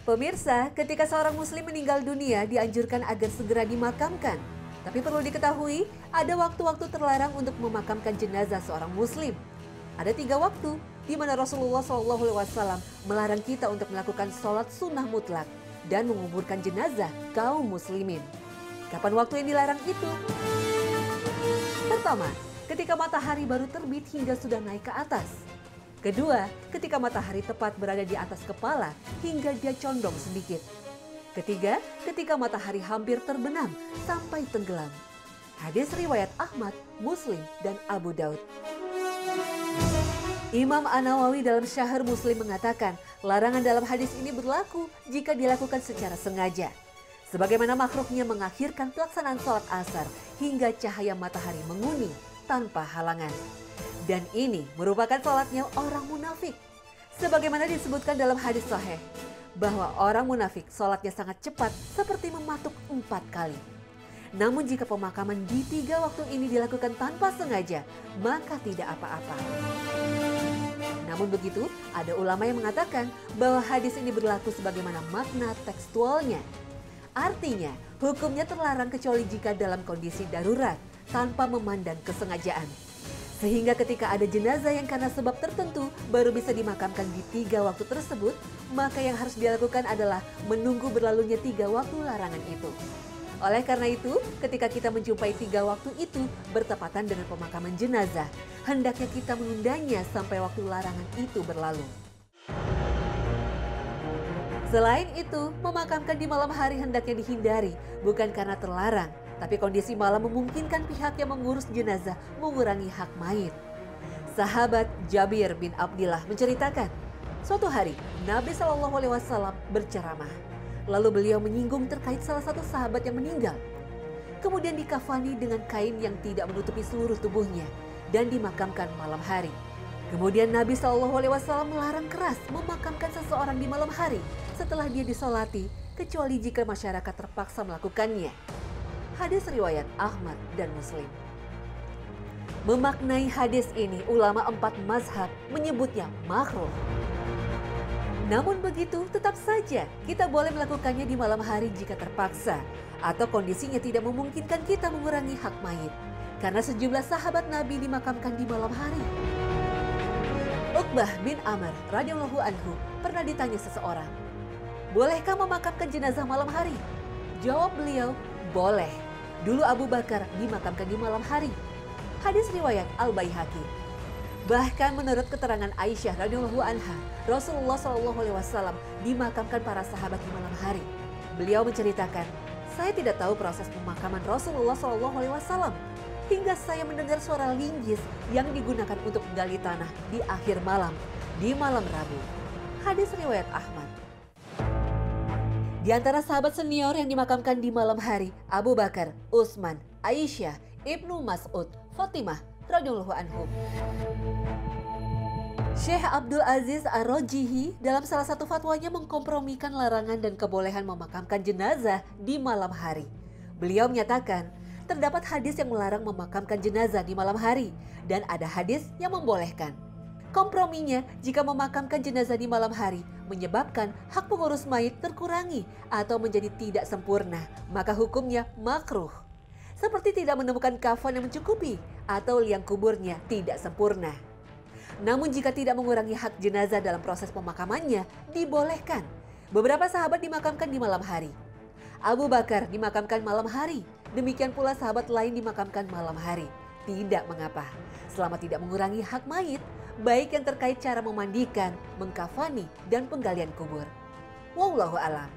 Pemirsa, ketika seorang muslim meninggal dunia dianjurkan agar segera dimakamkan. Tapi perlu diketahui, ada waktu-waktu terlarang untuk memakamkan jenazah seorang muslim. Ada 3 waktu di mana Rasulullah SAW melarang kita untuk melakukan sholat sunnah mutlak dan menguburkan jenazah kaum muslimin. Kapan waktu yang dilarang itu? Pertama, ketika matahari baru terbit hingga sudah naik ke atas. Kedua, ketika matahari tepat berada di atas kepala hingga dia condong sedikit. Ketiga, ketika matahari hampir terbenam sampai tenggelam. Hadis riwayat Ahmad, Muslim, dan Abu Daud. Imam An-Nawawi dalam Syarh Muslim mengatakan, larangan dalam hadis ini berlaku jika dilakukan secara sengaja. Sebagaimana makruhnya mengakhirkan pelaksanaan sholat asar hingga cahaya matahari menguning tanpa halangan. Dan ini merupakan sholatnya orang munafik. Sebagaimana disebutkan dalam hadis sahih, bahwa orang munafik sholatnya sangat cepat seperti mematuk 4 kali. Namun jika pemakaman di 3 waktu ini dilakukan tanpa sengaja, maka tidak apa-apa. Namun begitu, ada ulama yang mengatakan bahwa hadis ini berlaku sebagaimana makna tekstualnya. Artinya, hukumnya terlarang kecuali jika dalam kondisi darurat, tanpa memandang kesengajaan. Sehingga ketika ada jenazah yang karena sebab tertentu baru bisa dimakamkan di 3 waktu tersebut, maka yang harus dilakukan adalah menunggu berlalunya 3 waktu larangan itu. Oleh karena itu, ketika kita menjumpai 3 waktu itu bertepatan dengan pemakaman jenazah, hendaknya kita menundanya sampai waktu larangan itu berlalu. Selain itu, memakamkan di malam hari hendaknya dihindari, bukan karena terlarang, tapi kondisi malam memungkinkan pihak yang mengurus jenazah mengurangi hak mayit. Sahabat Jabir bin Abdillah menceritakan, suatu hari Nabi SAW berceramah. Lalu beliau menyinggung terkait salah satu sahabat yang meninggal. Kemudian dikafani dengan kain yang tidak menutupi seluruh tubuhnya dan dimakamkan malam hari. Kemudian Nabi SAW melarang keras memakamkan seseorang di malam hari setelah dia disolati, kecuali jika masyarakat terpaksa melakukannya. Hadis riwayat Ahmad dan Muslim. Memaknai hadis ini, ulama 4 mazhab menyebutnya makruh. Namun begitu, tetap saja kita boleh melakukannya di malam hari jika terpaksa atau kondisinya tidak memungkinkan kita mengurangi hak mayit. Karena sejumlah sahabat Nabi dimakamkan di malam hari. Uqbah bin Amr radhiyallahu anhu pernah ditanya seseorang, "Bolehkah memakamkan jenazah malam hari?" Jawab beliau, "Boleh. Dulu Abu Bakar dimakamkan di malam hari." Hadis riwayat Al-Baihaqi. Bahkan menurut keterangan Aisyah radhiyallahu anha, Rasulullah SAW dimakamkan para sahabat di malam hari. Beliau menceritakan, "Saya tidak tahu proses pemakaman Rasulullah SAW hingga saya mendengar suara linggis yang digunakan untuk menggali tanah di akhir malam, di malam Rabu." Hadis riwayat Ahmad. Di antara sahabat senior yang dimakamkan di malam hari, Abu Bakar, Utsman, Aisyah, Ibnu Mas'ud, Fatimah radhiyallahu anhum. Syekh Abdul Aziz Ar-Rajihi dalam salah satu fatwanya mengkompromikan larangan dan kebolehan memakamkan jenazah di malam hari. Beliau menyatakan, terdapat hadis yang melarang memakamkan jenazah di malam hari dan ada hadis yang membolehkan. Komprominya, jika memakamkan jenazah di malam hari menyebabkan hak pengurus mayit terkurangi atau menjadi tidak sempurna, maka hukumnya makruh. Seperti tidak menemukan kafan yang mencukupi atau liang kuburnya tidak sempurna. Namun jika tidak mengurangi hak jenazah dalam proses pemakamannya, dibolehkan. Beberapa sahabat dimakamkan di malam hari. Abu Bakar dimakamkan malam hari, demikian pula sahabat lain dimakamkan malam hari. Tidak mengapa, selama tidak mengurangi hak mayit, baik yang terkait cara memandikan, mengkafani, dan penggalian kubur. Wallahu a'lam.